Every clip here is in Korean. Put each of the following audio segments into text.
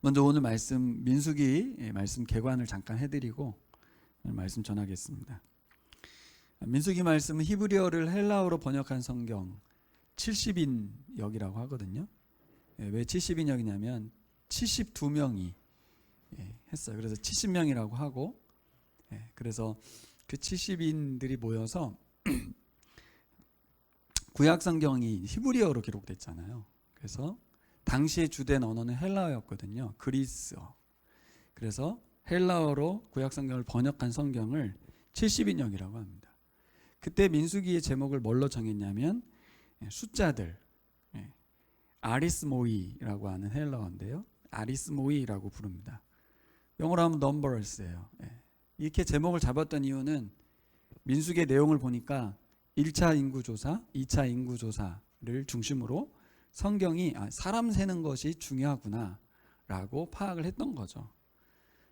먼저 오늘 말씀 민수기 말씀 개관을 잠깐 해드리고 오늘 말씀 전하겠습니다. 민수기 말씀은 히브리어를 헬라어로 번역한 성경 70인역이라고 하거든요. 왜 70인역이냐면 72명이 했어요. 그래서 70명이라고 하고, 그래서 그 70인들이 모여서 구약 성경이 히브리어로 기록됐잖아요. 그래서 당시의 주된 언어는 헬라어였거든요. 그리스어. 그래서 헬라어로 구약 성경을 번역한 성경을 70인역이라고 합니다. 그때 민수기의 제목을 뭘로 정했냐면 숫자들, 아리스모이라고 하는 헬라어인데요. 아리스모이라고 부릅니다. 영어로 하면 numbers예요. 이렇게 제목을 잡았던 이유는 민수기의 내용을 보니까 1차 인구조사, 2차 인구조사를 중심으로 성경이 사람 세는 것이 중요하구나 라고 파악을 했던 거죠.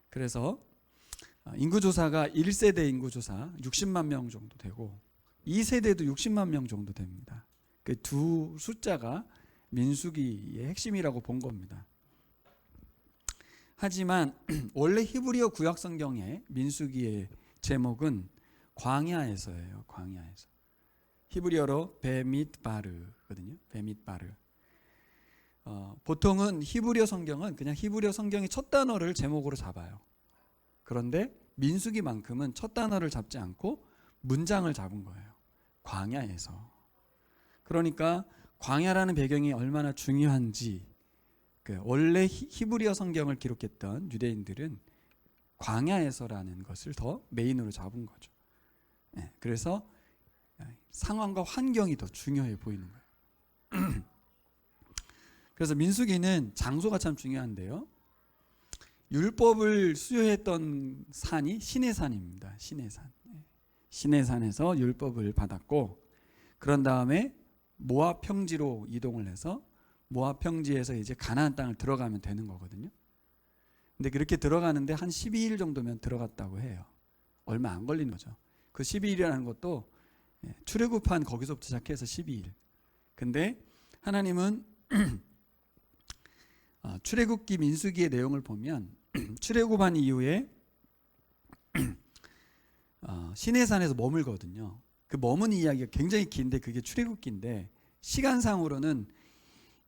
그래서 인구조사가 1세대 인구조사 60만 명 정도 되고 2세대도 60만 명 정도 됩니다. 그 두 숫자가 민수기의 핵심이라고 본 겁니다. 하지만 원래 히브리어 구약 성경의 민수기의 제목은 광야에서예요. 광야에서. 히브리어로 베밋바르거든요. 베밋바르. 보통은 히브리어 성경은 그냥 히브리어 성경의 첫 단어를 제목으로 잡아요. 그런데 민수기만큼은 첫 단어를 잡지 않고 문장을 잡은 거예요. 광야에서. 그러니까 광야라는 배경이 얼마나 중요한지 원래 히브리어 성경을 기록했던 유대인들은 광야에서라는 것을 더 메인으로 잡은 거죠. 그래서 상황과 환경이 더 중요해 보이는 거예요. 그래서 민수기는 장소가 참 중요한데요. 율법을 수여했던 산이 시내산입니다. 시내산. 시내산에서 율법을 받았고 그런 다음에 모압 평지로 이동을 해서 모압 평지에서 이제 가나안 땅을 들어가면 되는 거거든요. 근데 그렇게 들어가는데 한 12일 정도면 들어갔다고 해요. 얼마 안 걸린 거죠. 그 12일이라는 것도 출애굽한 거기서부터 시작해서 12일. 근데 하나님은 출애굽기 민수기의 내용을 보면 출애굽한 이후에 시내산에서 머물거든요. 그 머문 이야기가 굉장히 긴데 그게 출애굽기인데 시간상으로는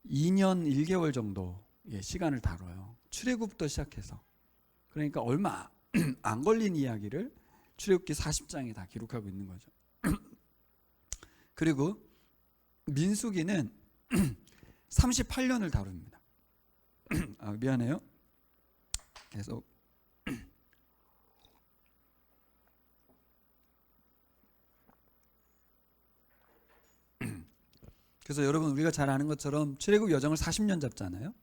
2년 1개월 정도의 시간을 다뤄요. 출애굽부터 시작해서. 그러니까 얼마 안 걸린 이야기를 출애굽기 40장에 다 기록하고 있는 거죠. 그리고 민수기는 38년을 다룹니다. 미안해요. 계속. 그래서 여러분 우리가 잘 아는 것처럼 출애굽 여정을 40년 잡잖아요.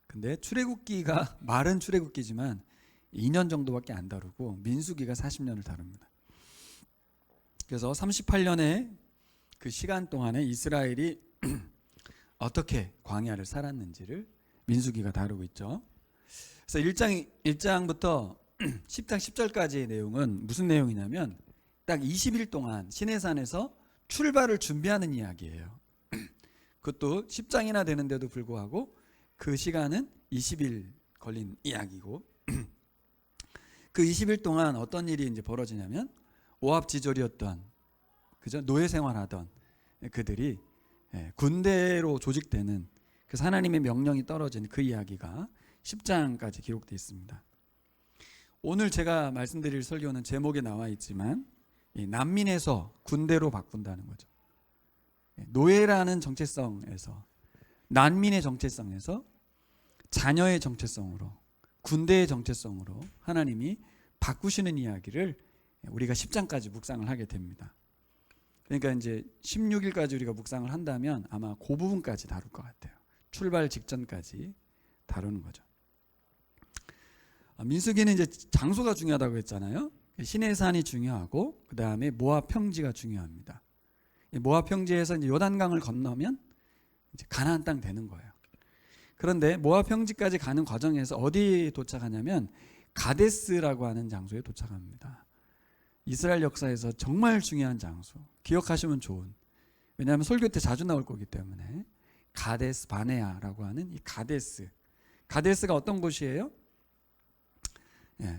근데 출애굽기가 말은 출애굽기지만 2년 정도밖에 안 다루고 민수기가 40년을 다룹니다. 그래서 38년의 그 시간 동안에 이스라엘이 어떻게 광야를 살았는지를 민수기가 다루고 있죠. 그래서 1장부터 10장 10절까지의 내용은 무슨 내용이냐면 딱 20일 동안 시내산에서 출발을 준비하는 이야기예요. 그것도 10장이나 되는데도 불구하고 그 시간은 20일 걸린 이야기고 그 20일 동안 어떤 일이 이제 벌어지냐면 모압 지졸이었던 그죠? 노예 생활하던 그들이 군대로 조직되는 그래서 하나님의 명령이 떨어진 그 이야기가 10장까지 기록되어 있습니다. 오늘 제가 말씀드릴 설교는 제목에 나와 있지만 난민에서 군대로 바꾼다는 거죠. 노예라는 정체성에서 난민의 정체성에서 자녀의 정체성으로 군대의 정체성으로 하나님이 바꾸시는 이야기를 우리가 10장까지 묵상을 하게 됩니다. 그러니까 이제 16일까지 우리가 묵상을 한다면 아마 그 부분까지 다룰 것 같아요. 출발 직전까지 다루는 거죠. 민수기는 이제 장소가 중요하다고 했잖아요. 시내산이 중요하고 그 다음에 모압 평지가 중요합니다. 모압 평지에서 이제 요단강을 건너면 이제 가나안 땅 되는 거예요. 그런데 모압 평지까지 가는 과정에서 어디에 도착하냐면 가데스라고 하는 장소에 도착합니다. 이스라엘 역사에서 정말 중요한 장소. 기억하시면 좋은. 왜냐하면 설교 때 자주 나올 거기 때문에 가데스 바네아라고 하는 이 가데스. 가데스가 어떤 곳이에요?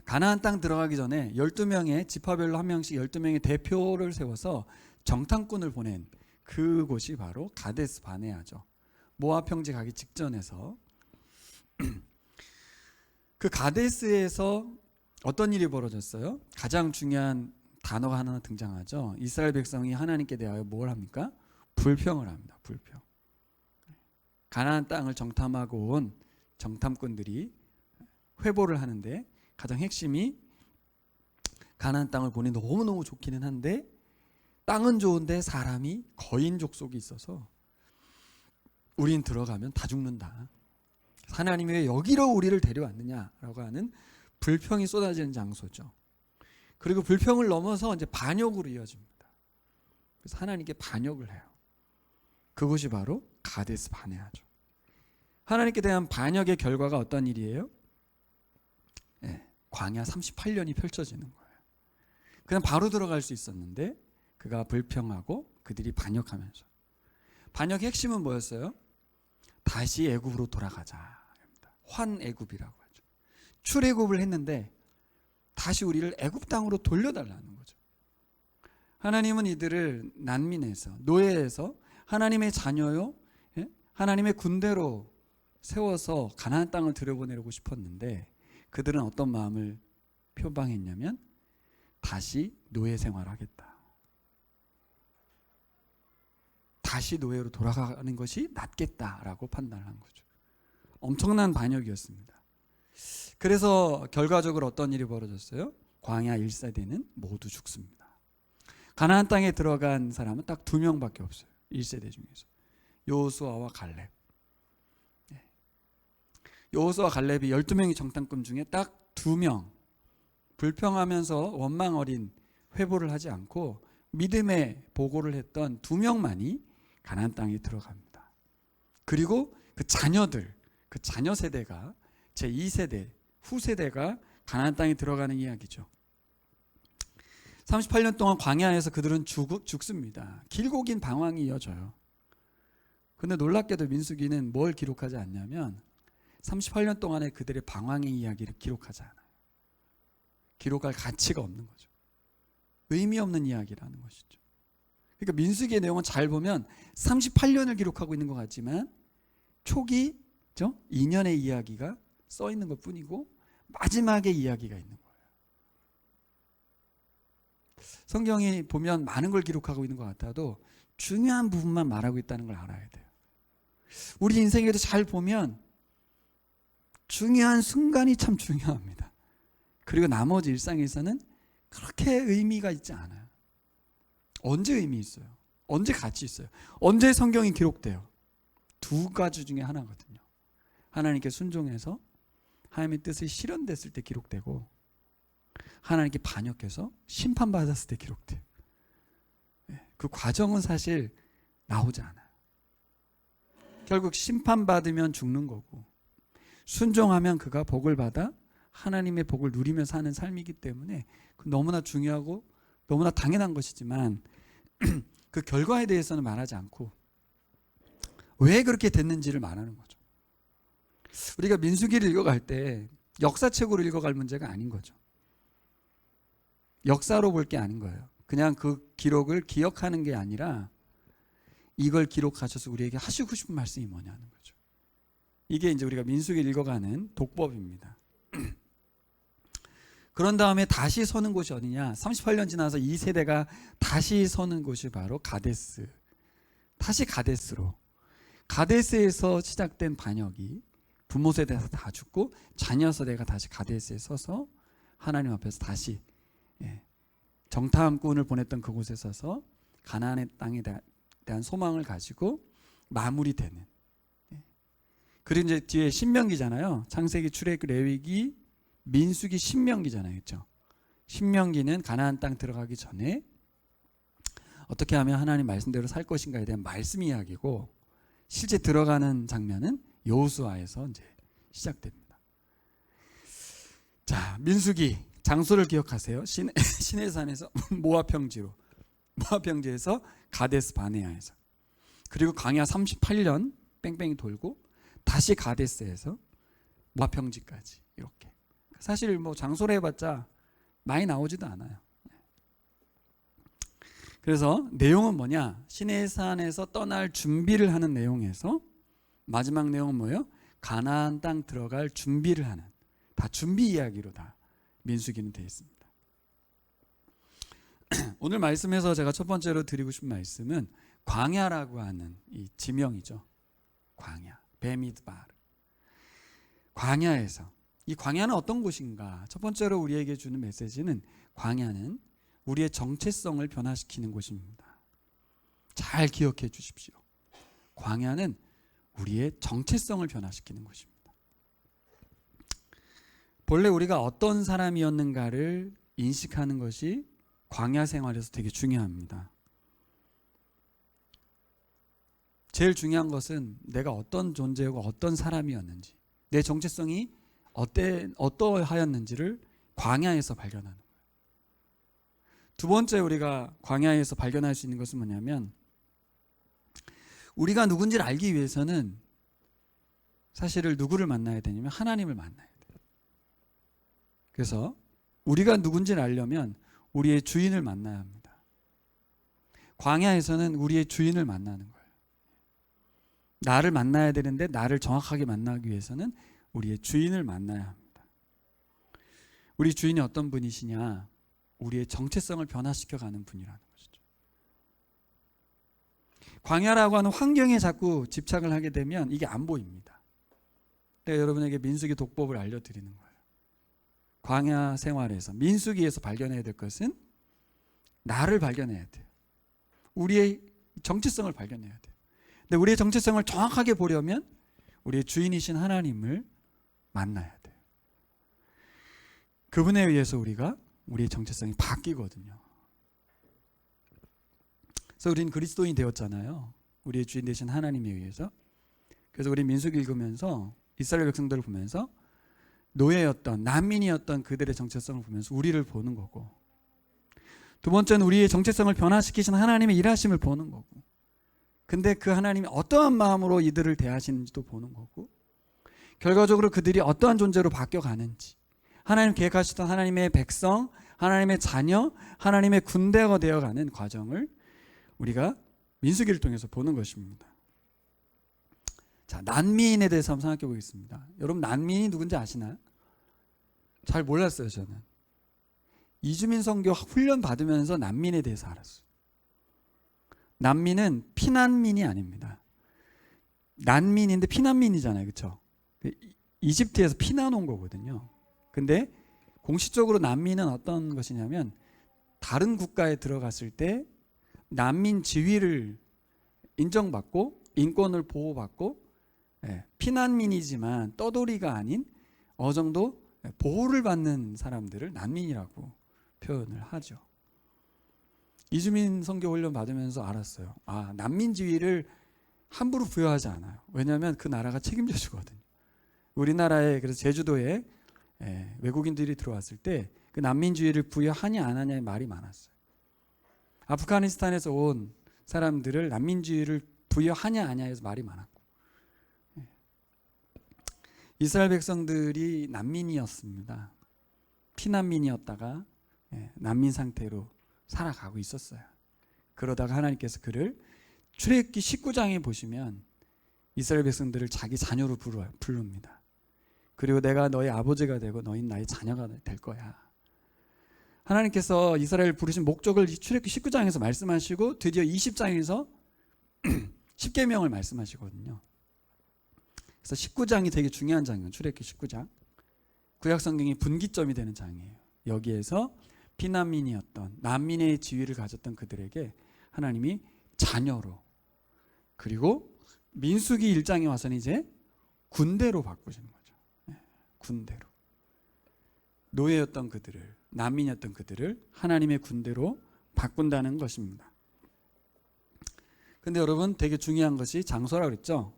가나안 땅 들어가기 전에 12명의 지파별로 한 명씩 12명의 대표를 세워서 정탐꾼을 보낸 그곳이 바로 가데스 바네아죠. 모압 평지 가기 직전에서 그 가데스에서 어떤 일이 벌어졌어요? 가장 중요한 단어가 하나 등장하죠. 이스라엘 백성이 하나님께 대하여 뭘 합니까? 불평을 합니다. 불평. 가나안 땅을 정탐하고 온 정탐꾼들이 회보를 하는데 가장 핵심이 가나안 땅을 보니 너무너무 좋기는 한데 땅은 좋은데 사람이 거인 족속이 있어서 우린 들어가면 다 죽는다. 하나님이 왜 여기로 우리를 데려왔느냐라고 하는 불평이 쏟아지는 장소죠. 그리고 불평을 넘어서 이제 반역으로 이어집니다. 그래서 하나님께 반역을 해요. 그것이 바로 가데스 바네아죠. 하나님께 대한 반역의 결과가 어떤 일이에요? 광야 38년이 펼쳐지는 거예요. 그냥 바로 들어갈 수 있었는데 그가 불평하고 그들이 반역하면서. 반역의 핵심은 뭐였어요? 다시 애굽으로 돌아가자. 환애굽이라고 하죠. 출애굽을 했는데 다시 우리를 애굽 땅으로 돌려달라는 거죠. 하나님은 이들을 난민에서 노예에서 하나님의 자녀요, 하나님의 군대로 세워서 가나안 땅을 들여보내려고 싶었는데 그들은 어떤 마음을 표방했냐면 다시 노예 생활하겠다. 다시 노예로 돌아가는 것이 낫겠다라고 판단한 거죠. 엄청난 반역이었습니다. 그래서 결과적으로 어떤 일이 벌어졌어요? 광야 1세대는 모두 죽습니다. 가나안 땅에 들어간 사람은 딱 2명밖에 없어요. 1세대 중에서. 여호수아와 갈렙. 여호수아와 갈렙이 12명의 정탐꾼 중에 딱 2명 불평하면서 원망 어린 회보를 하지 않고 믿음의 보고를 했던 2명만이 가나안 땅에 들어갑니다. 그리고 그 자녀들, 그 자녀 세대가 제2세대, 후세대가 가나안 땅에 들어가는 이야기죠. 38년 동안 광야에서 그들은 죽습니다. 길고 긴 방황이 이어져요. 그런데 놀랍게도 민수기는 뭘 기록하지 않냐면 38년 동안의 그들의 방황의 이야기를 기록하지 않아요. 기록할 가치가 없는 거죠. 의미 없는 이야기라는 것이죠. 그러니까 민수기의 내용은 잘 보면 38년을 기록하고 있는 것 같지만 초기 2년의 이야기가 써 있는 것 뿐이고 마지막의 이야기가 있는 거예요. 성경이 보면 많은 걸 기록하고 있는 것 같아도 중요한 부분만 말하고 있다는 걸 알아야 돼요. 우리 인생에도 잘 보면 중요한 순간이 참 중요합니다. 그리고 나머지 일상에서는 그렇게 의미가 있지 않아요. 언제 의미 있어요? 언제 가치 있어요? 언제 성경이 기록돼요? 2가지 중에 하나거든요. 하나님께 순종해서 하나님의 뜻이 실현됐을 때 기록되고 하나님께 반역해서 심판받았을 때 기록돼요. 그 과정은 사실 나오지 않아요. 결국 심판받으면 죽는 거고 순종하면 그가 복을 받아 하나님의 복을 누리며 사는 삶이기 때문에 너무나 중요하고 너무나 당연한 것이지만 그 결과에 대해서는 말하지 않고 왜 그렇게 됐는지를 말하는 거죠. 우리가 민수기를 읽어갈 때 역사책으로 읽어갈 문제가 아닌 거죠. 역사로 볼 게 아닌 거예요. 그냥 그 기록을 기억하는 게 아니라 이걸 기록하셔서 우리에게 하시고 싶은 말씀이 뭐냐는 거죠. 이게 이제 우리가 민수기를 읽어가는 독법입니다. 그런 다음에 다시 서는 곳이 어디냐? 38년 지나서 2세대가 다시 서는 곳이 바로 가데스. 다시 가데스로. 가데스에서 시작된 반역이 부모 세대에서 다 죽고 자녀 세대가 다시 가데스에 서서 하나님 앞에서 다시 정탐꾼을 보냈던 그곳에 서서 가나안의 땅에 대한 소망을 가지고 마무리되는. 그리고 이제 뒤에 신명기잖아요. 창세기, 출애굽, 레위기, 민수기, 신명기잖아요. 그렇죠? 신명기는 가나안 땅 들어가기 전에 어떻게 하면 하나님 말씀대로 살 것인가에 대한 말씀 이야기고 실제 들어가는 장면은 여호수아에서 이제 시작됩니다. 자, 민수기 장소를 기억하세요. 시내산에서 모압 평지로, 모압 평지에서 가데스 바네아에서, 그리고 광야 38년 뺑뺑이 돌고 다시 가데스에서 와평지까지 이렇게. 사실 뭐 장소를 해봤자 많이 나오지도 않아요. 그래서 내용은 뭐냐? 시내산에서 떠날 준비를 하는 내용에서 마지막 내용은 뭐예요? 가나안 땅 들어갈 준비를 하는, 다 준비 이야기로 다 민수기는 되어 있습니다. 오늘 말씀에서 제가 첫 번째로 드리고 싶은 말씀은 광야라고 하는 이 지명이죠. 광야, 베미드바르. 광야에서, 이 광야는 어떤 곳인가? 첫 번째로 우리에게 주는 메시지는 광야는 우리의 정체성을 변화시키는 곳입니다. 잘 기억해 주십시오. 광야는 우리의 정체성을 변화시키는 곳입니다. 본래 우리가 어떤 사람이었는가를 인식하는 것이 광야 생활에서 되게 중요합니다. 제일 중요한 것은 내가 어떤 존재고 어떤 사람이었는지, 내 정체성이 어떠하였는지를 광야에서 발견하는 거예요. 두 번째 우리가 광야에서 발견할 수 있는 것은 뭐냐면, 우리가 누군지를 알기 위해서는 사실을 누구를 만나야 되냐면 하나님을 만나야 돼요. 그래서 우리가 누군지를 알려면 우리의 주인을 만나야 합니다. 광야에서는 우리의 주인을 만나는 거예요. 나를 만나야 되는데 나를 정확하게 만나기 위해서는 우리의 주인을 만나야 합니다. 우리 주인이 어떤 분이시냐? 우리의 정체성을 변화시켜가는 분이라는 것이죠. 광야라고 하는 환경에 자꾸 집착을 하게 되면 이게 안 보입니다. 내가 여러분에게 민수기 독법을 알려드리는 거예요. 광야 생활에서, 민수기에서 발견해야 될 것은 나를 발견해야 돼요. 우리의 정체성을 발견해야 돼요. 근데 우리의 정체성을 정확하게 보려면 우리의 주인이신 하나님을 만나야 돼요. 그분에 의해서 우리의 정체성이 바뀌거든요. 그래서 우리는 그리스도인이 되었잖아요. 우리의 주인 되신 하나님에 의해서. 그래서 우리 민수기 읽으면서 이스라엘 백성들을 보면서 노예였던, 난민이었던 그들의 정체성을 보면서 우리를 보는 거고, 두 번째는 우리의 정체성을 변화시키신 하나님의 일하심을 보는 거고, 근데 그 하나님이 어떠한 마음으로 이들을 대하시는지도 보는 거고, 결과적으로 그들이 어떠한 존재로 바뀌어가는지, 하나님 계획하시던 하나님의 백성, 하나님의 자녀, 하나님의 군대가 되어가는 과정을 우리가 민수기를 통해서 보는 것입니다. 자, 난민에 대해서 한번 생각해 보겠습니다. 여러분, 난민이 누군지 아시나요? 잘 몰랐어요, 저는. 이주민 선교 훈련 받으면서 난민에 대해서 알았어요. 난민은 피난민이 아닙니다. 난민인데 피난민이잖아요, 그렇죠? 이집트에서 피난 온 거거든요. 근데 공식적으로 난민은 어떤 것이냐면, 다른 국가에 들어갔을 때 난민 지위를 인정받고 인권을 보호받고, 피난민이지만 떠돌이가 아닌 어느 정도 보호를 받는 사람들을 난민이라고 표현을 하죠. 이주민 선교 훈련 받으면서 알았어요. 아, 난민 지위를 함부로 부여하지 않아요. 왜냐하면 그 나라가 책임져 주거든요. 우리나라에, 그래서 제주도에 외국인들이 들어왔을 때 그 난민 지위를 부여하냐 안 하냐의 말이 많았어요. 아프가니스탄에서 온 사람들을 난민 지위를 부여하냐 안 하냐에서 말이 많았고, 이스라엘 백성들이 난민이었습니다. 피난민이었다가 난민 상태로 살아가고 있었어요. 그러다가 하나님께서 그를 출애굽기 19장에 보시면 이스라엘 백성들을 자기 자녀로 부릅니다. 그리고 내가 너의 아버지가 되고 너희는 나의 자녀가 될 거야. 하나님께서 이스라엘 부르신 목적을 출애굽기 19장에서 말씀하시고 드디어 20장에서 10계명을 말씀하시거든요. 그래서 19장이 되게 중요한 장이에요. 출애굽기 19장. 구약 성경이 분기점이 되는 장이에요. 여기에서 피난민이었던, 난민의 지위를 가졌던 그들에게 하나님이 자녀로, 그리고 민수기 1장에 와서는 이제 군대로 바꾸시는 거죠. 군대로. 노예였던 그들을, 난민이었던 그들을 하나님의 군대로 바꾼다는 것입니다. 근데 여러분, 되게 중요한 것이 장소라고 그랬죠?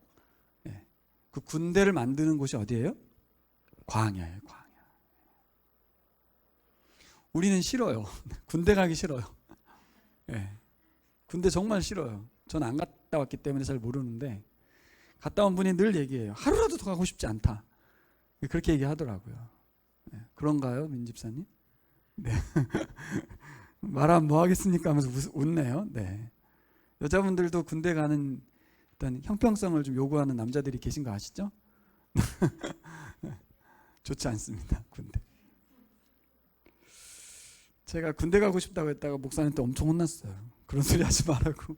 그 군대를 만드는 곳이 어디예요? 광야예요, 광야. 우리는 싫어요. 군대 가기 싫어요. 군대 정말 싫어요. 전 안 갔다 왔기 때문에 잘 모르는데, 갔다 온 분이 늘 얘기해요. 하루라도 더 가고 싶지 않다. 그렇게 얘기하더라고요. 네. 그런가요, 민 집사님? 네. 말하면 뭐 하겠습니까 하면서 웃네요. 네. 여자분들도 군대 가는 일단 형평성을 좀 요구하는 남자들이 계신 거 아시죠? 좋지 않습니다. 군대. 제가 군대 가고 싶다고 했다가 목사님한테 엄청 혼났어요. 그런 소리 하지 말라고.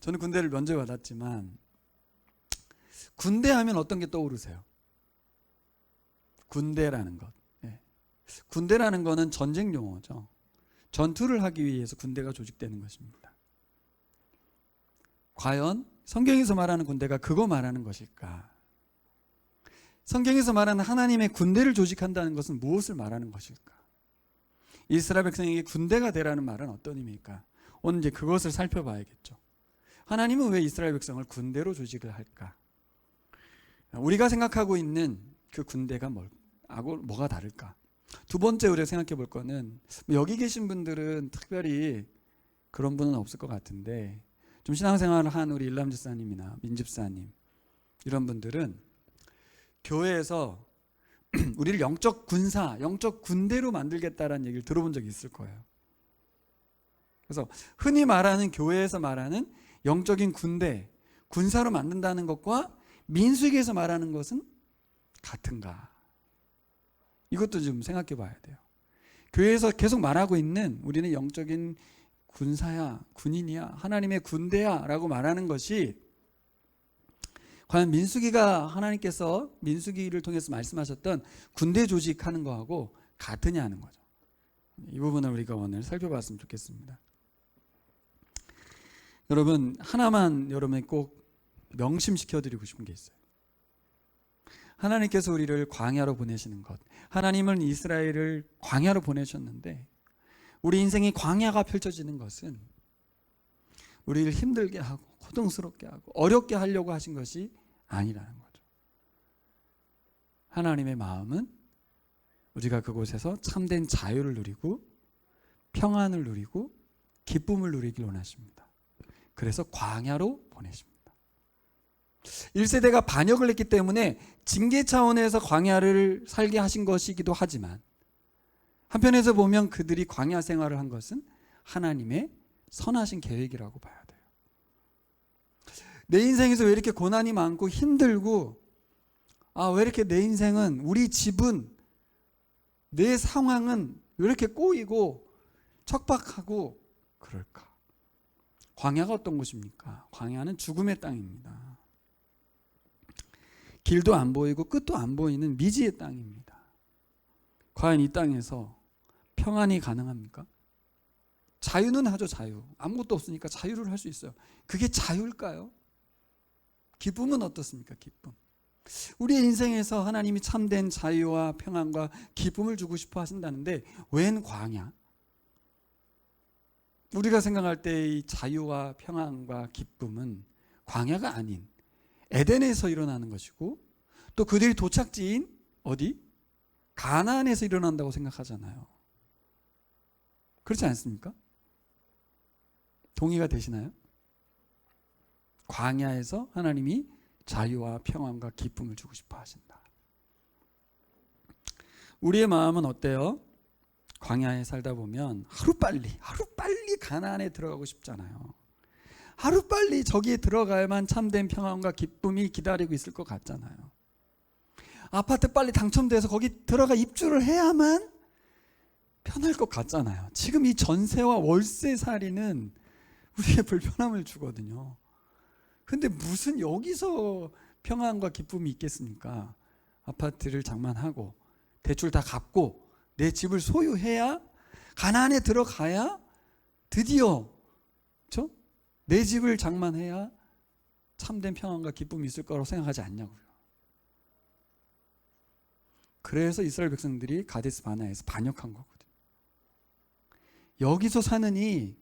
저는 군대를 면접 받았지만 군대 하면 어떤 게 떠오르세요? 군대라는 것. 네. 군대라는 거는 전쟁 용어죠. 전투를 하기 위해서 군대가 조직되는 것입니다. 과연 성경에서 말하는 군대가 그거 말하는 것일까? 성경에서 말하는 하나님의 군대를 조직한다는 것은 무엇을 말하는 것일까? 이스라엘 백성에게 군대가 되라는 말은 어떤 의미일까? 오늘 이제 그것을 살펴봐야겠죠. 하나님은 왜 이스라엘 백성을 군대로 조직을 할까? 우리가 생각하고 있는 그 군대가 뭐가 다를까? 두 번째 우리가 생각해 볼 거는 여기 계신 분들은 특별히 그런 분은 없을 것 같은데 좀 신앙생활을 한 우리 일람 집사님이나 민 집사님 이런 분들은 교회에서 우리를 영적 군사, 영적 군대로 만들겠다라는 얘기를 들어본 적이 있을 거예요. 그래서 흔히 말하는 교회에서 말하는 영적인 군대, 군사로 만든다는 것과 민수기에서 말하는 것은 같은가? 이것도 좀 생각해 봐야 돼요. 교회에서 계속 말하고 있는 우리는 영적인 군사야, 군인이야, 하나님의 군대야 라고 말하는 것이 과연 민수기가 하나님께서 민수기를 통해서 말씀하셨던 군대 조직하는 거하고 같으냐 하는 거죠. 이 부분을 우리가 오늘 살펴봤으면 좋겠습니다. 여러분 하나만 여러분이 꼭 명심시켜드리고 싶은 게 있어요. 하나님께서 우리를 광야로 보내시는 것, 하나님은 이스라엘을 광야로 보내셨는데 우리 인생이 광야가 펼쳐지는 것은 우리를 힘들게 하고 고통스럽게 하고 어렵게 하려고 하신 것이 아니라는 거죠. 하나님의 마음은 우리가 그곳에서 참된 자유를 누리고 평안을 누리고 기쁨을 누리길 원하십니다. 그래서 광야로 보내십니다. 1세대가 반역을 했기 때문에 징계 차원에서 광야를 살게 하신 것이기도 하지만 한편에서 보면 그들이 광야 생활을 한 것은 하나님의 선하신 계획이라고 봐야 돼요. 내 인생에서 왜 이렇게 고난이 많고 힘들고 왜 이렇게 내 인생은 우리 집은 내 상황은 왜 이렇게 꼬이고 척박하고 그럴까? 광야가 어떤 곳입니까? 광야는 죽음의 땅입니다. 길도 안 보이고 끝도 안 보이는 미지의 땅입니다. 과연 이 땅에서 평안이 가능합니까? 자유는 하죠. 자유. 아무것도 없으니까 자유를 할 수 있어요. 그게 자유일까요? 기쁨은 어떻습니까? 기쁨. 우리의 인생에서 하나님이 참된 자유와 평안과 기쁨을 주고 싶어 하신다는데 웬 광야? 우리가 생각할 때 이 자유와 평안과 기쁨은 광야가 아닌 에덴에서 일어나는 것이고 또 그들이 도착지인 어디? 가나안에서 일어난다고 생각하잖아요. 그렇지 않습니까? 동의가 되시나요? 광야에서 하나님이 자유와 평안과 기쁨을 주고 싶어 하신다. 우리의 마음은 어때요? 광야에 살다 보면 하루빨리 가나안에 들어가고 싶잖아요. 하루빨리 저기에 들어가야만 참된 평안과 기쁨이 기다리고 있을 것 같잖아요. 아파트 빨리 당첨돼서 거기 들어가 입주를 해야만 편할 것 같잖아요. 지금 이 전세와 월세살이는 우리의 불편함을 주거든요. 근데 무슨 여기서 평안과 기쁨이 있겠습니까? 아파트를 장만하고 대출 다 갚고 내 집을 소유해야 가나안에 들어가야 드디어 그렇죠? 내 집을 장만해야 참된 평안과 기쁨이 있을 거라고 생각하지 않냐고요. 그래서 이스라엘 백성들이 가데스 바네아에서 반역한 거거든요. 여기서 사느니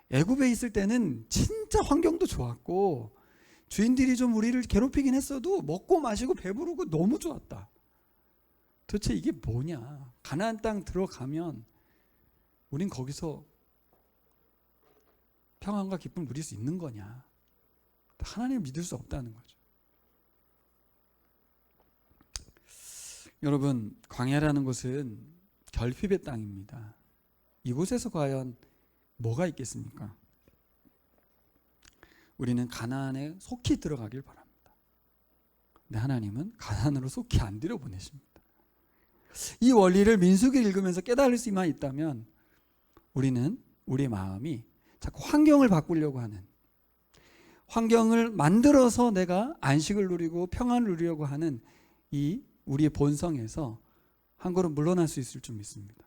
애굽에 있을 때는 진짜 환경도 좋았고 주인들이 좀 우리를 괴롭히긴 했어도 먹고 마시고 배부르고 너무 좋았다. 도대체 이게 뭐냐? 가나안 땅 들어가면 우린 거기서 평안과 기쁨을 누릴 수 있는 거냐? 하나님을 믿을 수 없다는 거죠. 여러분, 광야라는 곳은 결핍의 땅입니다. 이곳에서 과연 뭐가 있겠습니까? 우리는 가나안에 속히 들어가길 바랍니다. 근데 하나님은 가나안으로 속히 안 들여보내십니다. 이 원리를 민수기 읽으면서 깨달을 수만 있다면 우리는 우리의 마음이 자꾸 환경을 바꾸려고 하는, 환경을 만들어서 내가 안식을 누리고 평안을 누리려고 하는 이 우리의 본성에서 한 걸음 물러날 수 있을 줄 믿습니다.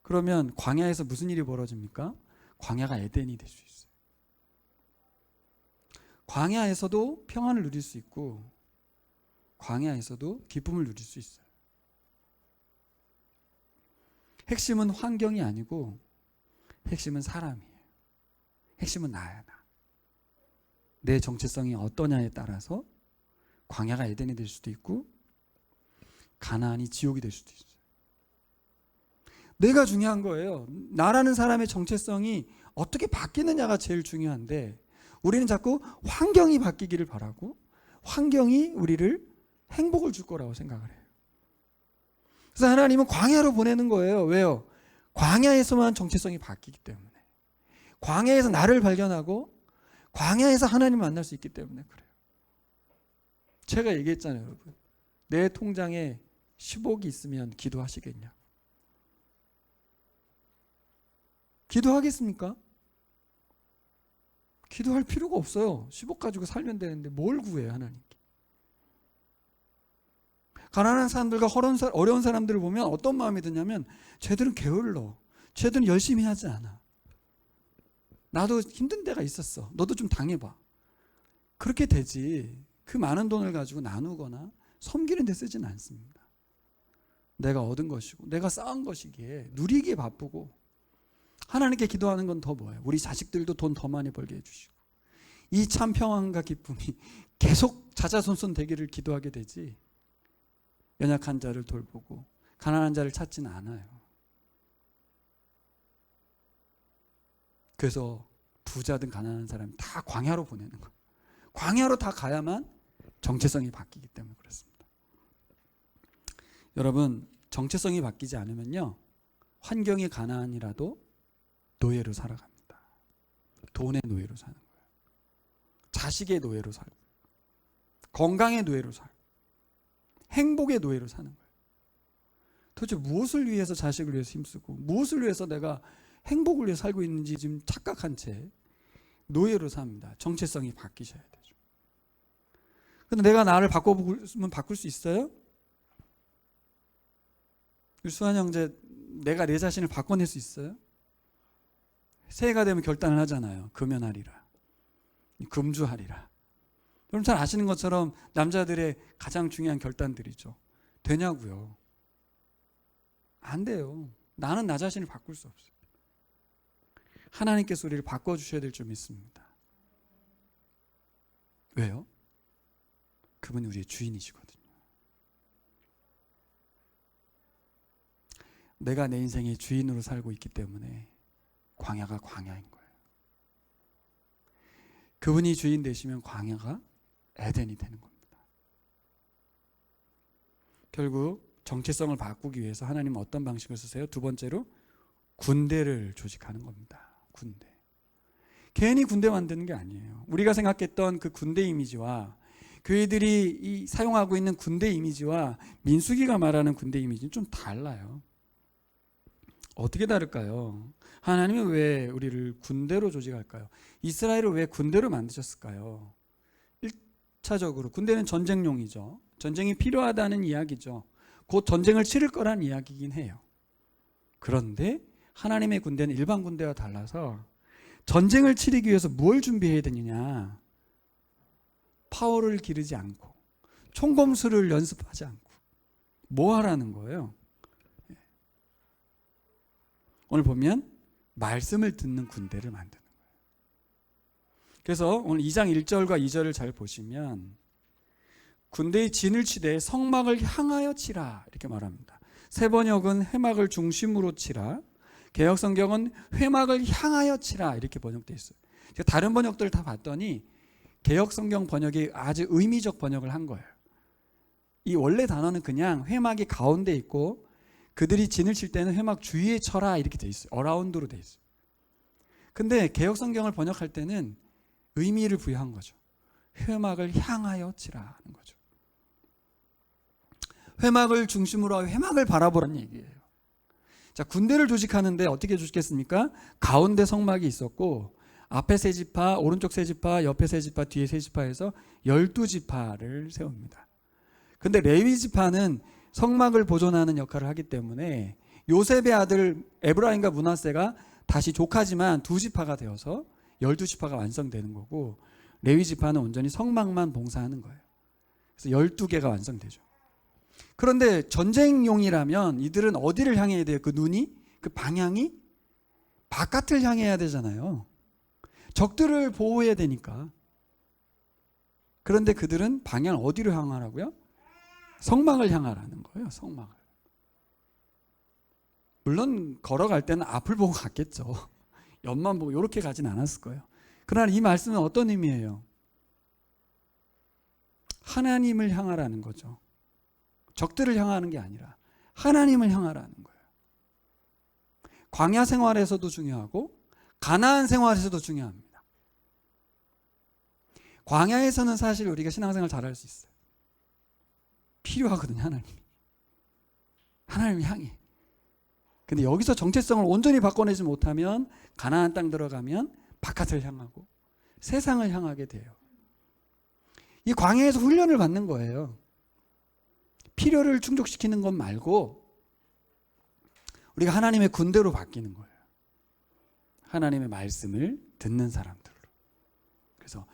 그러면 광야에서 무슨 일이 벌어집니까? 광야가 에덴이 될 수 있어요. 광야에서도 평안을 누릴 수 있고 광야에서도 기쁨을 누릴 수 있어요. 핵심은 환경이 아니고 핵심은 사람이에요. 핵심은 나야, 나. 내 정체성이 어떠냐에 따라서 광야가 에덴이 될 수도 있고 가나안이 지옥이 될 수도 있어요. 내가 중요한 거예요. 나라는 사람의 정체성이 어떻게 바뀌느냐가 제일 중요한데 우리는 자꾸 환경이 바뀌기를 바라고 환경이 우리를 행복을 줄 거라고 생각을 해요. 그래서 하나님은 광야로 보내는 거예요. 왜요? 광야에서만 정체성이 바뀌기 때문에. 광야에서 나를 발견하고 광야에서 하나님을 만날 수 있기 때문에 그래요. 제가 얘기했잖아요, 여러분. 내 통장에 10억이 있으면 기도하시겠냐? 기도하겠습니까? 기도할 필요가 없어요. 10억 가지고 살면 되는데 뭘 구해요, 하나님께? 가난한 사람들과 어려운 사람들을 보면 어떤 마음이 드냐면 쟤들은 게을러. 쟤들은 열심히 하지 않아. 나도 힘든 데가 있었어. 너도 좀 당해봐. 그렇게 되지. 그 많은 돈을 가지고 나누거나 섬기는 데 쓰지는 않습니다. 내가 얻은 것이고 내가 쌓은 것이기에 누리기에 바쁘고 하나님께 기도하는 건 더 뭐예요? 우리 자식들도 돈 더 많이 벌게 해주시고 이 참 평안과 기쁨이 계속 자자손손 되기를 기도하게 되지 연약한 자를 돌보고 가난한 자를 찾지는 않아요. 그래서 부자든 가난한 사람이 다 광야로 보내는 거예요. 광야로 다 가야만 정체성이 바뀌기 때문에 그렇습니다. 여러분, 정체성이 바뀌지 않으면요 환경이 가난이라도 노예로 살아갑니다. 돈의 노예로 사는 거예요. 자식의 노예로 살고 건강의 노예로 살고 행복의 노예로 사는 거예요. 도대체 무엇을 위해서 자식을 위해서 힘쓰고 무엇을 위해서 내가 행복을 위해 살고 있는지 지금 착각한 채 노예로 삽니다. 정체성이 바뀌셔야 되죠. 근데 내가 나를 바꿔보면 바꿀 수 있어요? 수환 형제, 내가 내 자신을 바꿔낼 수 있어요? 새해가 되면 결단을 하잖아요. 금연하리라, 금주하리라. 여러분 잘 아시는 것처럼 남자들의 가장 중요한 결단들이죠. 되냐고요? 안 돼요. 나는 나 자신을 바꿀 수 없어요. 하나님께서 우리를 바꿔주셔야 될 줄 믿습니다. 왜요? 그분이 우리의 주인이시거든요. 내가 내 인생의 주인으로 살고 있기 때문에 광야가 광야인 거예요. 그분이 주인 되시면 광야가 에덴이 되는 겁니다. 결국 정체성을 바꾸기 위해서 하나님은 어떤 방식을 쓰세요? 두 번째로 군대를 조직하는 겁니다. 군대. 괜히 군대 만드는 게 아니에요. 우리가 생각했던 그 군대 이미지와 교회들이 사용하고 있는 군대 이미지와 민수기가 말하는 군대 이미지는 좀 달라요. 어떻게 다를까요? 하나님이 왜 우리를 군대로 조직할까요? 이스라엘을 왜 군대로 만드셨을까요? 1차적으로 군대는 전쟁용이죠. 전쟁이 필요하다는 이야기죠. 곧 전쟁을 치를 거란 이야기이긴 해요. 그런데 하나님의 군대는 일반 군대와 달라서 전쟁을 치르기 위해서 뭘 준비해야 되느냐? 파워를 기르지 않고 총검술을 연습하지 않고 뭐 하라는 거예요? 오늘 보면 말씀을 듣는 군대를 만드는 거예요. 그래서 오늘 2장 1절과 2절을 잘 보시면 군대의 진을 치되 성막을 향하여 치라 이렇게 말합니다. 새 번역은 회막을 중심으로 치라, 개역성경은 회막을 향하여 치라 이렇게 번역되어 있어요. 제가 다른 번역들을 다 봤더니 개역성경 번역이 아주 의미적 번역을 한 거예요. 이 원래 단어는 그냥 회막이 가운데 있고 그들이 진을 칠 때는 회막 주위에 쳐라 이렇게 돼 있어요. 어라운드로 돼 있어요. 근데 개역 성경을 번역할 때는 의미를 부여한 거죠. 회막을 향하여 치라 하는 거죠. 회막을 중심으로 하여 회막을 바라보라는 얘기예요. 자, 군대를 조직하는데 어떻게 조직했습니까? 가운데 성막이 있었고 앞에 세 지파, 오른쪽 세 지파, 옆에 세 지파, 뒤에 세 지파에서 12지파를 세웁니다. 근데 레위 지파는 성막을 보존하는 역할을 하기 때문에 요셉의 아들 에브라임과 므낫세가 다시 조카지만 두 지파가 되어서 12지파가 완성되는 거고 레위 지파는 온전히 성막만 봉사하는 거예요. 그래서 12개가 완성되죠. 그런데 전쟁용이라면 이들은 어디를 향해야 돼요? 그 눈이? 그 방향이? 바깥을 향해야 되잖아요. 적들을 보호해야 되니까. 그런데 그들은 방향을 어디로 향하라고요? 성막을 향하라는 거예요. 성막을. 물론 걸어갈 때는 앞을 보고 갔겠죠. 옆만 보고 이렇게 가진 않았을 거예요. 그러나 이 말씀은 어떤 의미예요? 하나님을 향하라는 거죠. 적들을 향하는 게 아니라 하나님을 향하라는 거예요. 광야 생활에서도 중요하고 가나안 생활에서도 중요합니다. 광야에서는 사실 우리가 신앙생활 잘할 수 있어요. 필요하거든요. 하나님을 향해. 근데 여기서 정체성을 온전히 바꿔내지 못하면 가나안 땅 들어가면 바깥을 향하고 세상을 향하게 돼요. 이 광야에서 훈련을 받는 거예요. 필요를 충족시키는 것 말고 우리가 하나님의 군대로 바뀌는 거예요. 하나님의 말씀을 듣는 사람들로. 그래서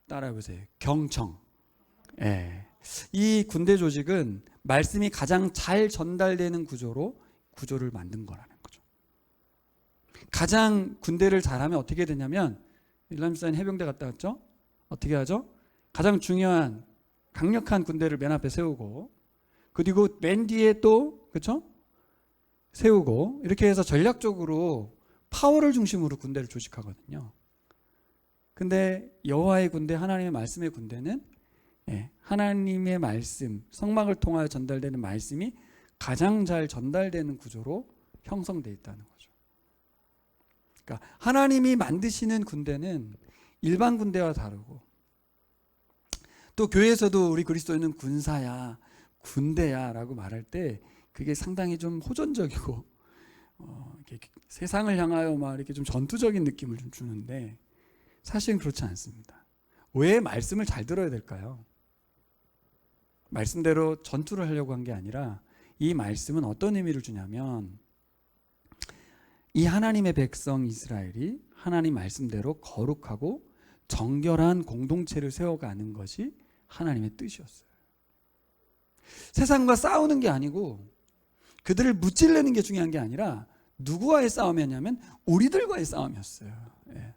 따라해보세요. 경청. 이 군대 조직은 말씀이 가장 잘 전달되는 구조를 만든 거라는 거죠. 가장 군대를 잘하면 어떻게 되냐면 일람산 해병대 갔다 왔죠? 어떻게 하죠? 가장 중요한 강력한 군대를 맨 앞에 세우고 그리고 맨 뒤에 또 그렇죠? 세우고 이렇게 해서 전략적으로 파워를 중심으로 군대를 조직하거든요. 근데 여호와의 군대, 하나님의 말씀의 군대는 하나님의 말씀, 성막을 통하여 전달되는 말씀이 가장 잘 전달되는 구조로 형성되어 있다는 거죠. 그러니까 하나님이 만드시는 군대는 일반 군대와 다르고 또 교회에서도 우리 그리스도인은 군사야, 군대야 라고 말할 때 그게 상당히 좀 호전적이고 이렇게 세상을 향하여 막 이렇게 좀 전투적인 느낌을 좀 주는데 사실은 그렇지 않습니다. 왜 말씀을 잘 들어야 될까요? 말씀대로 전투를 하려고 한 게 아니라 이 말씀은 어떤 의미를 주냐면 이 하나님의 백성 이스라엘이 하나님 말씀대로 거룩하고 정결한 공동체를 세워가는 것이 하나님의 뜻이었어요. 세상과 싸우는 게 아니고 그들을 무찔러내는 게 중요한 게 아니라 누구와의 싸움이었냐면 우리들과의 싸움이었어요.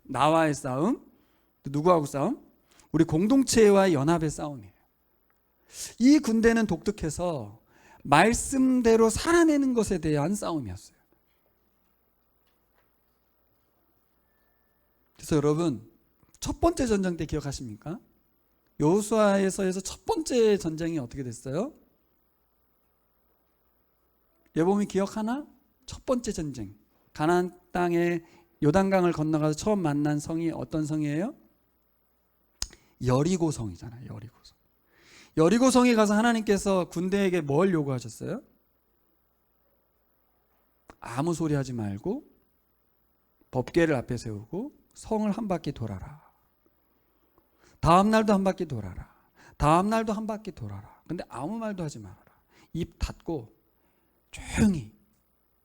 나와의 싸움, 또 누구하고 싸움? 우리 공동체와의 연합의 싸움이에요. 이 군대는 독특해서 말씀대로 살아내는 것에 대한 싸움이었어요. 그래서 여러분 첫 번째 전쟁 때 기억하십니까? 여호수아에서에서 첫 번째 전쟁이 어떻게 됐어요? 여보미 기억하나? 첫 번째 전쟁. 가나안 땅에 요단강을 건너가서 처음 만난 성이 어떤 성이에요? 여리고 성이잖아요. 여리고 성. 여리고 성에 가서 하나님께서 군대에게 뭘 요구하셨어요? 아무 소리 하지 말고 법궤를 앞에 세우고 성을 한 바퀴 돌아라. 다음 날도 한 바퀴 돌아라. 다음 날도 한 바퀴 돌아라. 근데 아무 말도 하지 말아라. 입 닫고 조용히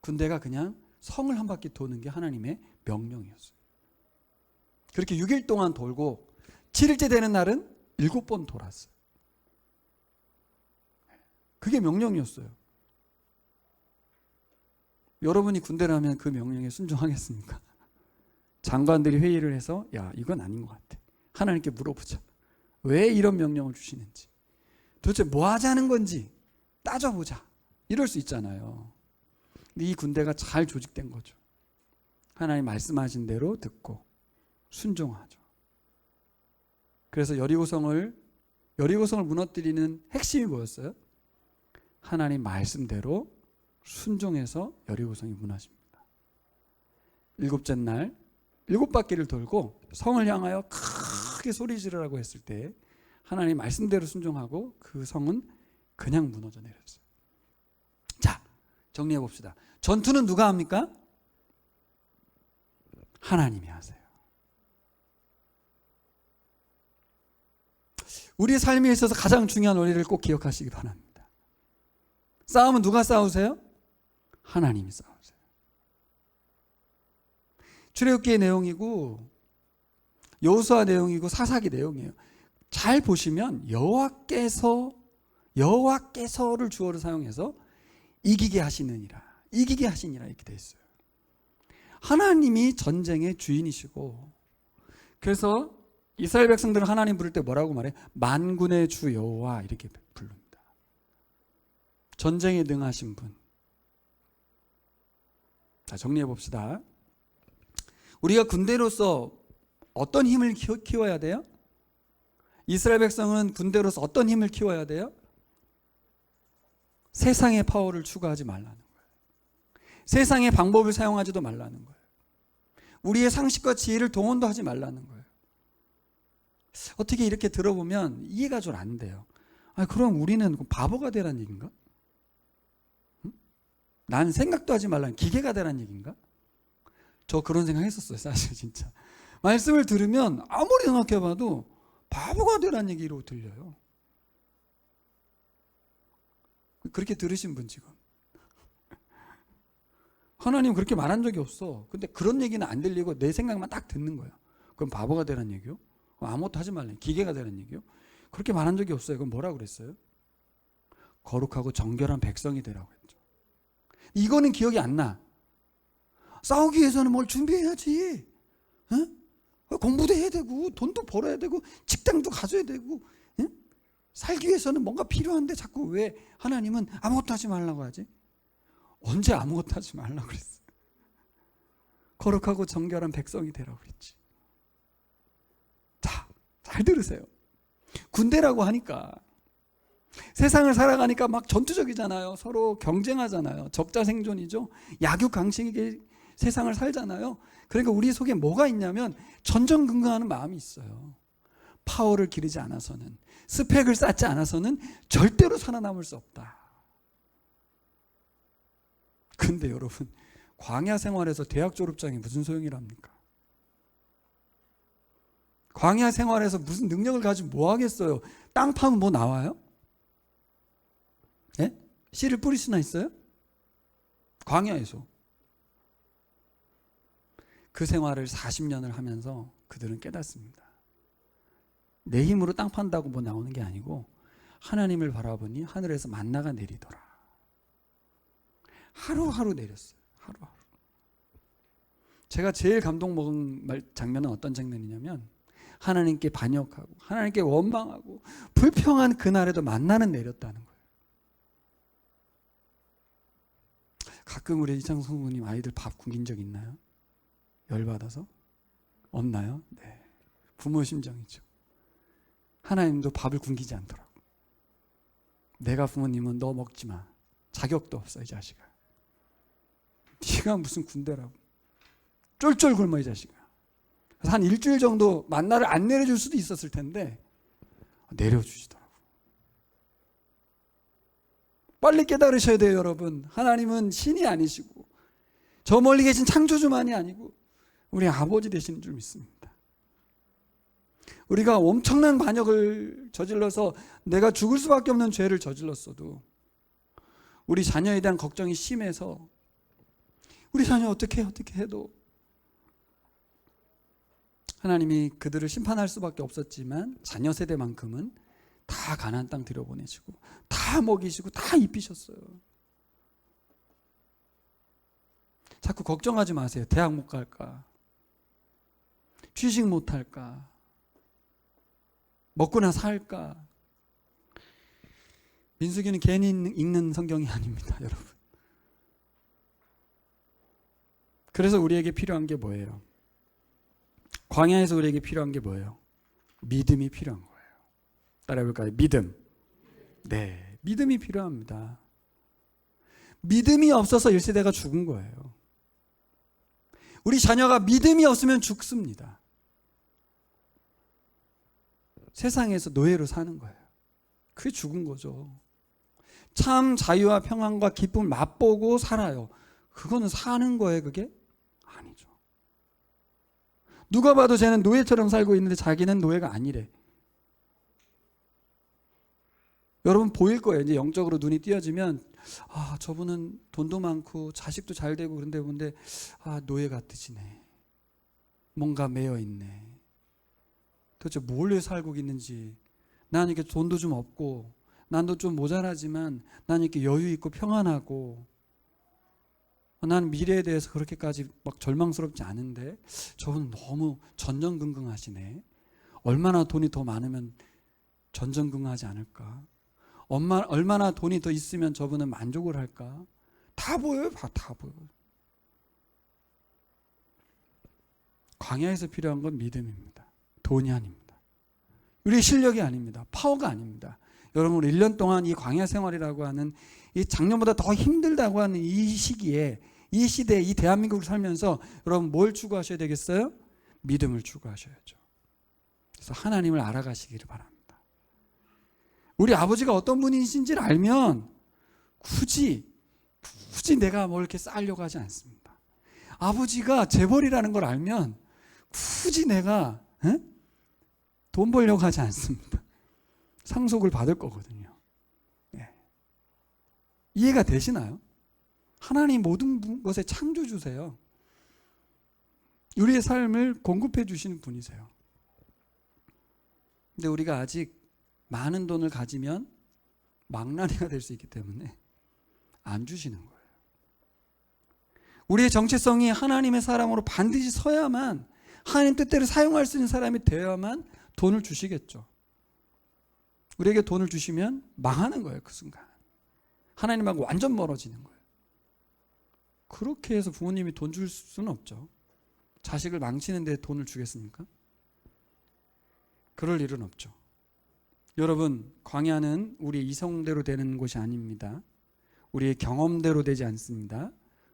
군대가 그냥 성을 한 바퀴 도는 게 하나님의 명령이었어요. 그렇게 6일 동안 돌고 7일째 되는 날은 7번 돌았어요. 그게 명령이었어요. 여러분이 군대라면 그 명령에 순종하겠습니까? 장관들이 회의를 해서 야 이건 아닌 것 같아. 하나님께 물어보자. 왜 이런 명령을 주시는지. 도대체 뭐 하자는 건지 따져보자. 이럴 수 있잖아요. 근데 이 군대가 잘 조직된 거죠. 하나님 말씀하신 대로 듣고 순종하죠. 그래서 여리고성을 무너뜨리는 핵심이 뭐였어요? 하나님 말씀대로 순종해서 여리고성이 무너집니다. 7째 날 7바퀴를 돌고 성을 향하여 크게 소리 지르라고 했을 때 하나님 말씀대로 순종하고 그 성은 그냥 무너져 내렸어요. 자, 정리해 봅시다. 전투는 누가 합니까? 하나님이 하세요. 우리의 삶에 있어서 가장 중요한 원리를 꼭 기억하시기 바랍니다. 싸움은 누가 싸우세요? 하나님이 싸우세요. 출애굽기의 내용이고 여호수아 내용이고 사사기 내용이에요. 잘 보시면 여호와께서를 주어로 사용해서 이기게 하시느니라, 이기게 하시니라 이렇게 돼 있어요. 하나님이 전쟁의 주인이시고, 그래서 이스라엘 백성들은 하나님 부를 때 뭐라고 말해? 만군의 주 여호와 이렇게 부릅니다. 전쟁에 능하신 분. 자, 정리해 봅시다. 우리가 군대로서 어떤 힘을 키워야 돼요? 이스라엘 백성은 군대로서 어떤 힘을 키워야 돼요? 세상의 파워를 추구하지 말라는 거예요. 세상의 방법을 사용하지도 말라는 거예요. 우리의 상식과 지혜를 동원도 하지 말라는 거예요. 어떻게 이렇게 들어보면 이해가 잘 안 돼요. 그럼 우리는 바보가 되라는 얘기인가? 응? 난 생각도 하지 말라는, 기계가 되라는 얘기인가? 저 그런 생각 했었어요, 사실 진짜. 말씀을 들으면 아무리 생각해봐도 바보가 되라는 얘기로 들려요. 그렇게 들으신 분 지금. 하나님 그렇게 말한 적이 없어. 근데 그런 얘기는 안 들리고 내 생각만 딱 듣는 거예요. 그럼 바보가 되라는 얘기요? 아무것도 하지 말라는, 기계가 되라는 얘기요? 그렇게 말한 적이 없어요. 그럼 뭐라고 그랬어요? 거룩하고 정결한 백성이 되라고 했죠. 이거는 기억이 안 나. 싸우기 위해서는 뭘 준비해야지. 공부도 해야 되고 돈도 벌어야 되고 직장도 가져야 되고, 살기 위해서는 뭔가 필요한데 자꾸 왜 하나님은 아무것도 하지 말라고 하지? 언제 아무것도 하지 말라고 그랬어요? 거룩하고 정결한 백성이 되라고 그랬지. 자, 잘 들으세요. 군대라고 하니까, 세상을 살아가니까 막 전투적이잖아요. 서로 경쟁하잖아요. 적자 생존이죠. 약육강식의 세상을 살잖아요. 그러니까 우리 속에 뭐가 있냐면 전전긍긍하는 마음이 있어요. 파워를 기르지 않아서는, 스펙을 쌓지 않아서는 절대로 살아남을 수 없다. 근데 여러분, 광야 생활에서 대학 졸업장이 무슨 소용이랍니까? 광야 생활에서 무슨 능력을 가지고 뭐 하겠어요? 땅 파면 뭐 나와요? 예? 씨를 뿌릴 수나 있어요? 광야에서. 그 생활을 40년을 하면서 그들은 깨닫습니다. 내 힘으로 땅 판다고 뭐 나오는 게 아니고 하나님을 바라보니 하늘에서 만나가 내리더라. 하루하루 내렸어요. 하루하루. 제가 제일 감동 먹은 장면은 어떤 장면이냐면, 하나님께 반역하고 하나님께 원망하고 불평한 그날에도 만나는 내렸다는 거예요. 가끔 우리 이창성 성도님 아이들 밥 굶긴 적 있나요? 열받아서? 없나요? 네. 부모 심정이죠. 하나님도 밥을 굶기지 않더라고. 내가 부모님은 너 먹지 마. 자격도 없어 이 자식아. 네가 무슨 군대라고. 쫄쫄 굶어 이 자식아. 그래서 한 일주일 정도 만나를 안 내려줄 수도 있었을 텐데 내려주시더라고. 빨리 깨달으셔야 돼요, 여러분. 하나님은 신이 아니시고 저 멀리 계신 창조주만이 아니고 우리 아버지 되시는 줄 믿습니다. 우리가 엄청난 반역을 저질러서 내가 죽을 수밖에 없는 죄를 저질렀어도 우리 자녀에 대한 걱정이 심해서 우리 자녀 어떻게 해도 하나님이 그들을 심판할 수밖에 없었지만 자녀 세대만큼은 다 가나안 땅 들여보내시고 다 먹이시고 다 입히셨어요. 자꾸 걱정하지 마세요. 대학 못 갈까? 취직 못 할까? 먹고나 살까? 민수기는 괜히 읽는 성경이 아닙니다, 여러분. 그래서 우리에게 필요한 게 뭐예요? 광야에서 우리에게 필요한 게 뭐예요? 믿음이 필요한 거예요. 따라해볼까요? 믿음. 네, 믿음이 필요합니다. 믿음이 없어서 1세대가 죽은 거예요. 우리 자녀가 믿음이 없으면 죽습니다. 세상에서 노예로 사는 거예요. 그게 죽은 거죠. 참 자유와 평안과 기쁨을 맛보고 살아요. 그거는 사는 거예요, 그게? 아니죠. 누가 봐도 쟤는 노예처럼 살고 있는데 자기는 노예가 아니래. 여러분 보일 거예요. 이제 영적으로 눈이 띄어지면 저분은 돈도 많고 자식도 잘 되고 그런데 본데 노예 같으시네. 뭔가 매여 있네. 도대체 뭘 살고 있는지. 난 이렇게 돈도 좀 없고 난도 좀 모자라지만 난 이렇게 여유 있고 평안하고 난 미래에 대해서 그렇게까지 막 절망스럽지 않은데 저분은 너무 전전긍긍하시네. 얼마나 돈이 더 많으면 전전긍긍하지 않을까? 얼마나 돈이 더 있으면 저분은 만족을 할까? 다 보여요. 다 보여요. 광야에서 필요한 건 믿음입니다. 돈이 아닙니다. 우리의 실력이 아닙니다. 파워가 아닙니다. 여러분 1년 동안 이 광야 생활이라고 하는 이 작년보다 더 힘들다고 하는 이 시기에 이 시대에 이 대한민국을 살면서 여러분 뭘 추구하셔야 되겠어요? 믿음을 추구하셔야죠. 그래서 하나님을 알아가시기를 바랍니다. 우리 아버지가 어떤 분이신지를 알면 굳이 내가 뭘 이렇게 쌓으려고 하지 않습니다. 아버지가 재벌이라는 걸 알면 굳이 내가 돈 벌려고 하지 않습니다. 상속을 받을 거거든요. 네. 이해가 되시나요? 하나님 모든 것의 창조주세요. 우리의 삶을 공급해 주시는 분이세요. 근데 우리가 아직 많은 돈을 가지면 망나니가 될 수 있기 때문에 안 주시는 거예요. 우리의 정체성이 하나님의 사람으로 반드시 서야만, 하나님 뜻대로 사용할 수 있는 사람이 되어야만 돈을 주시겠죠. 우리에게 돈을 주시면 망하는 거예요. 그 순간 하나님하고 완전 멀어지는 거예요. 그렇게 해서 부모님이 돈 줄 수는 없죠. 자식을 망치는 데 돈을 주겠습니까? 그럴 일은 없죠. 여러분, 광야는 우리의 이성대로 되는 곳이 아닙니다. 우리의 경험대로 되지 않습니다.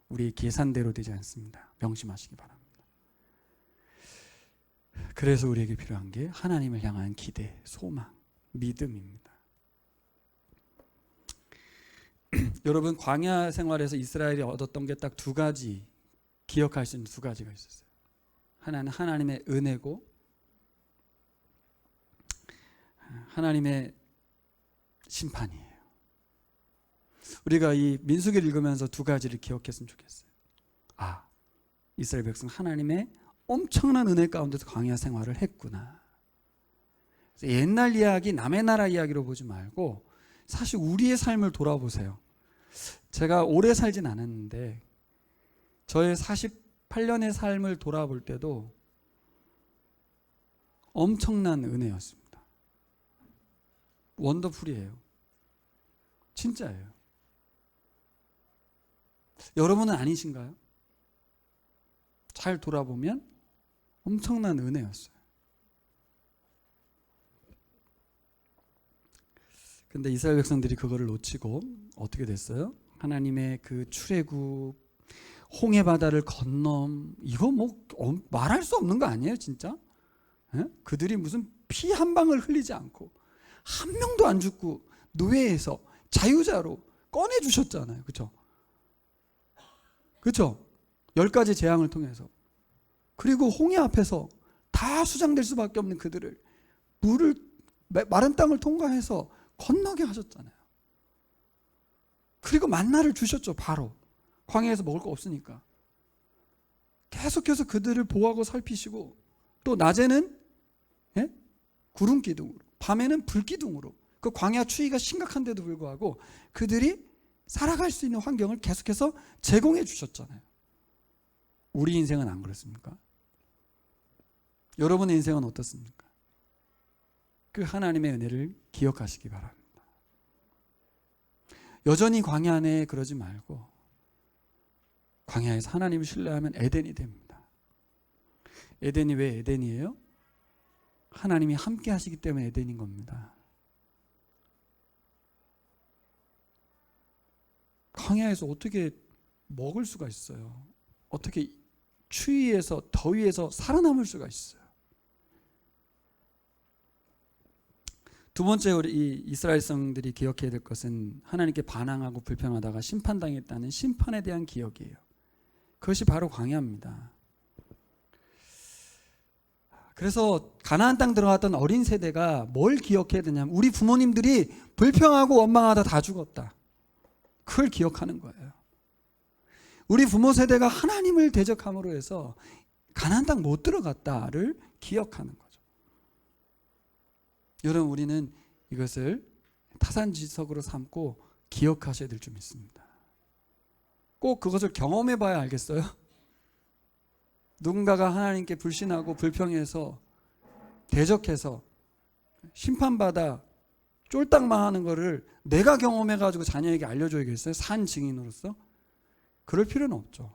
우리의 계산대로 되지 않습니다. 명심하시기 바랍니다. 그래서 우리에게 필요한 게 하나님을 향한 기대, 소망, 믿음입니다. 여러분, 광야 생활에서 이스라엘이 얻었던 게 딱 두 가지, 기억할 수 있는 두 가지가 있었어요. 하나는 하나님의 은혜고 하나님의 심판이에요. 우리가 이 민수기를 읽으면서 두 가지를 기억했으면 좋겠어요. 이스라엘 백성 하나님의 엄청난 은혜 가운데서 광야 생활을 했구나. 옛날 이야기, 남의 나라 이야기로 보지 말고 사실 우리의 삶을 돌아보세요. 제가 오래 살진 않았는데 저의 48년의 삶을 돌아볼 때도 엄청난 은혜였습니다. 원더풀이에요. 진짜예요. 여러분은 아니신가요? 잘 돌아보면 엄청난 은혜였어요. 근데 이스라엘 백성들이 그거를 놓치고 어떻게 됐어요? 하나님의 그 출애굽, 홍해 바다를 건넘, 이거 말할 수 없는 거 아니에요, 진짜? 그들이 무슨 피 한 방울 흘리지 않고 한 명도 안 죽고 노예에서 자유자로 꺼내 주셨잖아요. 그렇죠? 그렇죠? 10가지 재앙을 통해서. 그리고 홍해 앞에서 다 수장될 수밖에 없는 그들을 마른 땅을 통과해서 건너게 하셨잖아요. 그리고 만나를 주셨죠. 바로 광야에서 먹을 거 없으니까 계속해서 그들을 보호하고 살피시고, 또 낮에는 구름 기둥으로, 밤에는 불 기둥으로, 그 광야 추위가 심각한데도 불구하고 그들이 살아갈 수 있는 환경을 계속해서 제공해 주셨잖아요. 우리 인생은 안 그렇습니까? 여러분의 인생은 어떻습니까? 그 하나님의 은혜를 기억하시기 바랍니다. 여전히 광야 안에 그러지 말고 광야에서 하나님을 신뢰하면 에덴이 됩니다. 에덴이 왜 에덴이에요? 하나님이 함께 하시기 때문에 에덴인 겁니다. 광야에서 어떻게 먹을 수가 있어요? 어떻게 추위에서 더위에서 살아남을 수가 있어요? 두 번째 우리 이 이스라엘 성들이 기억해야 될 것은 하나님께 반항하고 불평하다가 심판당했다는 심판에 대한 기억이에요. 그것이 바로 광야입니다. 그래서 가나안 땅 들어갔던 어린 세대가 뭘 기억해야 되냐면 우리 부모님들이 불평하고 원망하다 다 죽었다. 그걸 기억하는 거예요. 우리 부모 세대가 하나님을 대적함으로 해서 가나안 땅 못 들어갔다를 기억하는 거죠. 여러분, 우리는 이것을 타산지석으로 삼고 기억하셔야 될 점 있습니다. 꼭 그것을 경험해 봐야 알겠어요? 누군가가 하나님께 불신하고 불평해서 대적해서 심판받아 쫄딱만 하는 거를 내가 경험해가지고 자녀에게 알려줘야겠어요? 산 증인으로서? 그럴 필요는 없죠.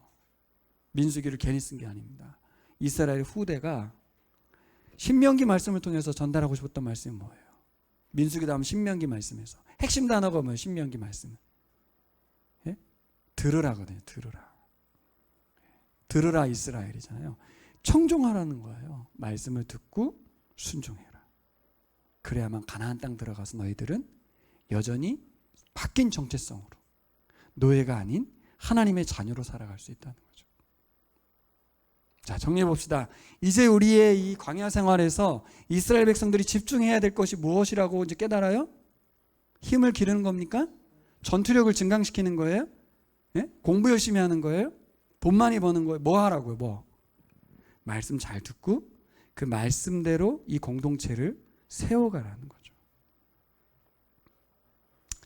민수기를 괜히 쓴 게 아닙니다. 이스라엘 후대가 신명기 말씀을 통해서 전달하고 싶었던 말씀이 뭐예요? 민수기 다음 신명기 말씀에서 핵심 단어가 뭐예요? 신명기 말씀은 예? 들으라거든요. 들으라 이스라엘이잖아요. 청종하라는 거예요. 말씀을 듣고 순종해라. 그래야만 가나안 땅 들어가서 너희들은 여전히 바뀐 정체성으로 노예가 아닌 하나님의 자녀로 살아갈 수 있다는 거죠. 자, 정리해 봅시다. 이제 우리의 이 광야 생활에서 이스라엘 백성들이 집중해야 될 것이 무엇이라고 이제 깨달아요? 힘을 기르는 겁니까? 전투력을 증강시키는 거예요? 예? 공부 열심히 하는 거예요? 돈 많이 버는 거예요? 뭐 하라고요? 뭐? 말씀 잘 듣고 그 말씀대로 이 공동체를 세워가라는 거죠.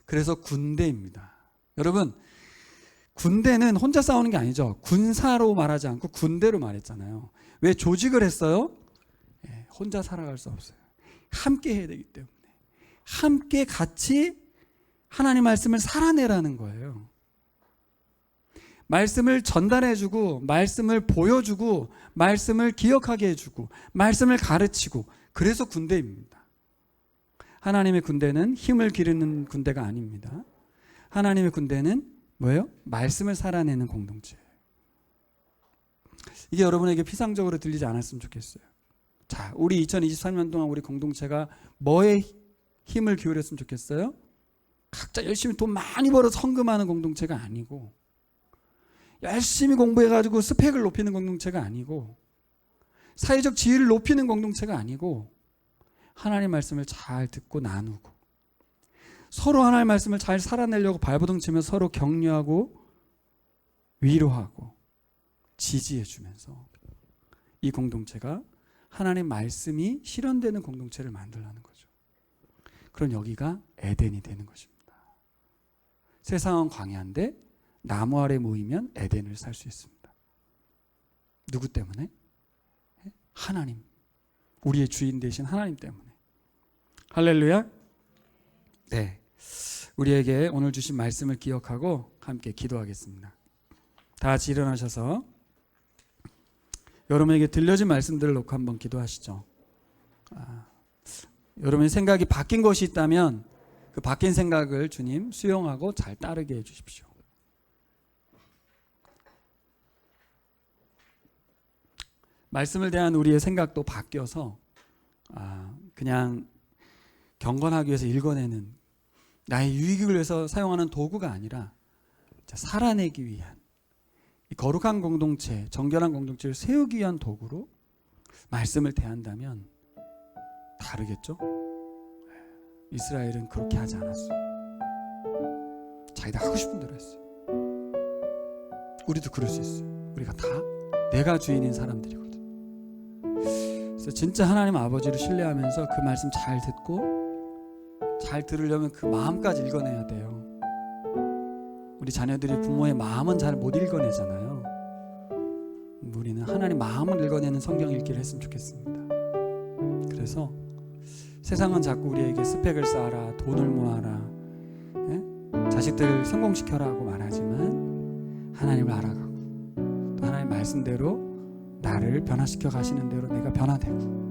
그래서 군대입니다. 여러분, 군대는 혼자 싸우는 게 아니죠. 군사로 말하지 않고 군대로 말했잖아요. 왜 조직을 했어요? 예, 혼자 살아갈 수 없어요. 함께 해야 되기 때문에. 함께 같이 하나님 말씀을 살아내라는 거예요. 말씀을 전달해주고 말씀을 보여주고 말씀을 기억하게 해주고 말씀을 가르치고, 그래서 군대입니다. 하나님의 군대는 힘을 기르는 군대가 아닙니다. 하나님의 군대는 뭐예요? 말씀을 살아내는 공동체예요. 이게 여러분에게 피상적으로 들리지 않았으면 좋겠어요. 자, 우리 2023년 동안 우리 공동체가 뭐에 힘을 기울였으면 좋겠어요? 각자 열심히 돈 많이 벌어서 헌금하는 공동체가 아니고, 열심히 공부해가지고 스펙을 높이는 공동체가 아니고, 사회적 지위를 높이는 공동체가 아니고, 하나님 말씀을 잘 듣고 나누고 서로 하나님 말씀을 잘 살아내려고 발버둥 치며 서로 격려하고 위로하고 지지해주면서 이 공동체가 하나님 말씀이 실현되는 공동체를 만들라는 거죠. 그럼 여기가 에덴이 되는 것입니다. 세상은 광야인데 나무 아래 모이면 에덴을 살 수 있습니다. 누구 때문에? 하나님, 우리의 주인 되신 하나님 때문에. 할렐루야. 네, 우리에게 오늘 주신 말씀을 기억하고 함께 기도하겠습니다. 다 같이 일어나셔서 여러분에게 들려진 말씀들을 놓고 한번 기도하시죠. 여러분의 생각이 바뀐 것이 있다면 그 바뀐 생각을 주님 수용하고 잘 따르게 해주십시오. 말씀을 대한 우리의 생각도 바뀌어서 그냥 경건하기 위해서 읽어내는, 나의 유익을 위해서 사용하는 도구가 아니라 살아내기 위한, 이 거룩한 공동체, 정결한 공동체를 세우기 위한 도구로 말씀을 대한다면 다르겠죠? 이스라엘은 그렇게 하지 않았어요. 자기들 하고 싶은 대로 했어요. 우리도 그럴 수 있어요. 우리가 다 내가 주인인 사람들이거든. 그래서 진짜 하나님 아버지를 신뢰하면서 그 말씀 잘 듣고, 잘 들으려면 그 마음까지 읽어내야 돼요. 우리 자녀들이 부모의 마음은 잘 못 읽어내잖아요. 우리는 하나님 마음을 읽어내는 성경 읽기를 했으면 좋겠습니다. 그래서 세상은 자꾸 우리에게 스펙을 쌓아라, 돈을 모아라, 자식들을 성공시켜라 하고 말하지만 하나님을 알아가고 또 하나님 말씀대로 나를 변화시켜 가시는 대로 내가 변화되고,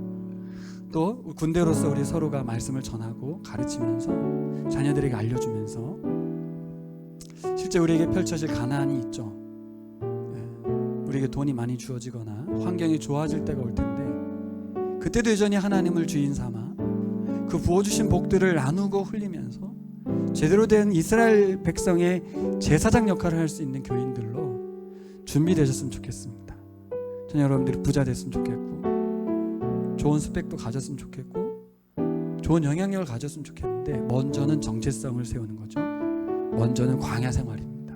또 군대로서 우리 서로가 말씀을 전하고 가르치면서 자녀들에게 알려주면서 실제 우리에게 펼쳐질 가난이 있죠. 우리에게 돈이 많이 주어지거나 환경이 좋아질 때가 올 텐데, 그때도 여전히 하나님을 주인 삼아 그 부어주신 복들을 나누고 흘리면서 제대로 된 이스라엘 백성의 제사장 역할을 할 수 있는 교인들로 준비되셨으면 좋겠습니다. 저는 여러분들이 부자 됐으면 좋겠고, 좋은 스펙도 가졌으면 좋겠고, 좋은 영향력을 가졌으면 좋겠는데, 먼저는 정체성을 세우는 거죠. 먼저는 광야 생활입니다.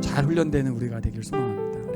잘 훈련되는 우리가 되길 소망합니다.